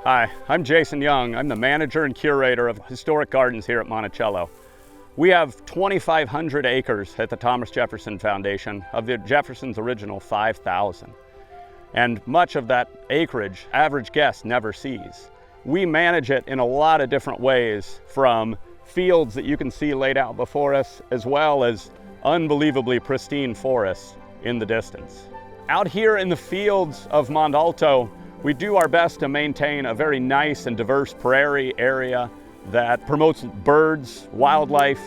Hi, I'm Jason Young. I'm the manager and curator of historic gardens here at Monticello. We have 2,500 acres at the Thomas Jefferson Foundation of the Jefferson's original 5,000. And much of that acreage, average guest never sees. We manage it in a lot of different ways, from fields that you can see laid out before us, as well as unbelievably pristine forests in the distance. Out here in the fields of Mont Alto, we do our best to maintain a very nice and diverse prairie area that promotes birds, wildlife,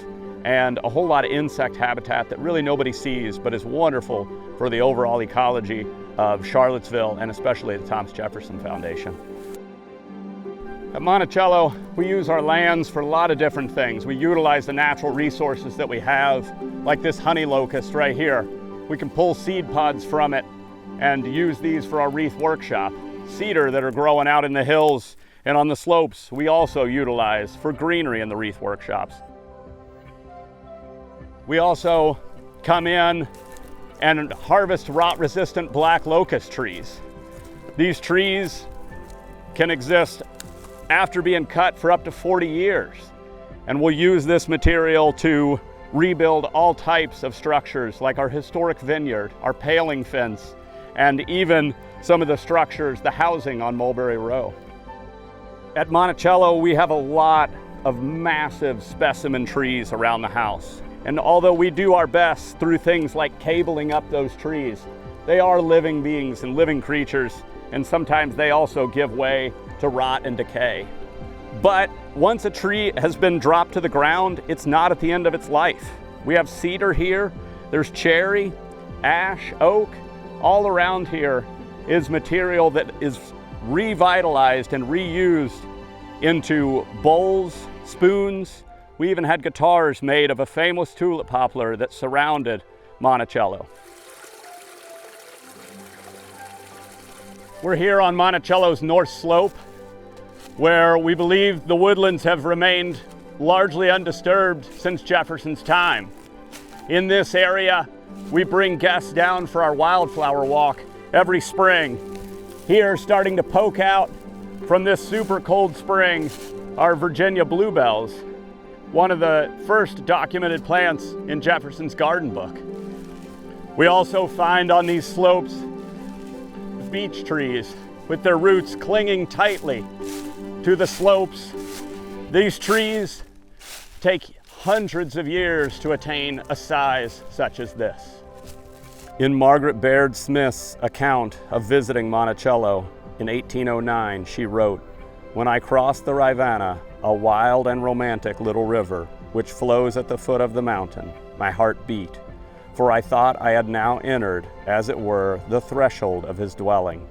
and a whole lot of insect habitat that really nobody sees, but is wonderful for the overall ecology of Charlottesville and especially the Thomas Jefferson Foundation. At Monticello, we use our lands for a lot of different things. We utilize the natural resources that we have, like this honey locust right here. We can pull seed pods from it and use these for our wreath workshop. Cedar that are growing out in the hills and on the slopes, we also utilize for greenery in the wreath workshops. We also come in and harvest rot-resistant black locust trees. These trees can exist after being cut for up to 40 years. And we'll use this material to rebuild all types of structures, like our historic vineyard, our paling fence, and even some of the structures, the housing on Mulberry Row. At Monticello, we have a lot of massive specimen trees around the house. And although we do our best through things like cabling up those trees, they are living beings and living creatures, and sometimes they also give way to rot and decay. But once a tree has been dropped to the ground, it's not at the end of its life. We have cedar here, there's cherry, ash, oak. All around here is material that is revitalized and reused into bowls, spoons. We even had guitars made of a famous tulip poplar that surrounded Monticello. We're here on Monticello's north slope, where we believe the woodlands have remained largely undisturbed since Jefferson's time. In this area, we bring guests down for our wildflower walk every spring. Here, starting to poke out from this super cold spring, are Virginia bluebells, one of the first documented plants in Jefferson's garden book. We also find on these slopes beech trees with their roots clinging tightly to the slopes. These trees take hundreds of years to attain a size such as this. In Margaret Baird Smith's account of visiting Monticello in 1809, she wrote, "When I crossed the Rivanna, a wild and romantic little river, which flows at the foot of the mountain, my heart beat, for I thought I had now entered, as it were, the threshold of his dwelling.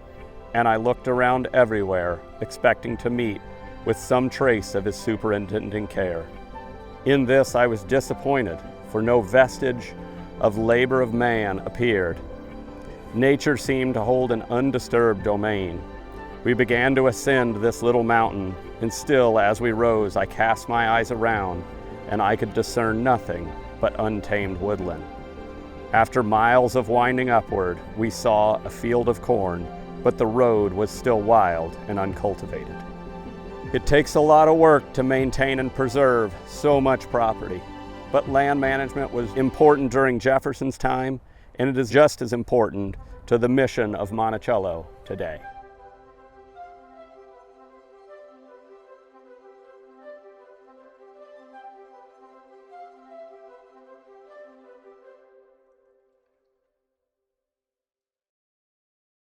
And I looked around everywhere, expecting to meet with some trace of his superintending care. In this I was disappointed, for no vestige of labor of man appeared. Nature seemed to hold an undisturbed domain. We began to ascend this little mountain, and still as we rose I cast my eyes around, and I could discern nothing but untamed woodland. After miles of winding upward, we saw a field of corn, but the road was still wild and uncultivated." It takes a lot of work to maintain and preserve so much property. But land management was important during Jefferson's time, and it is just as important to the mission of Monticello today.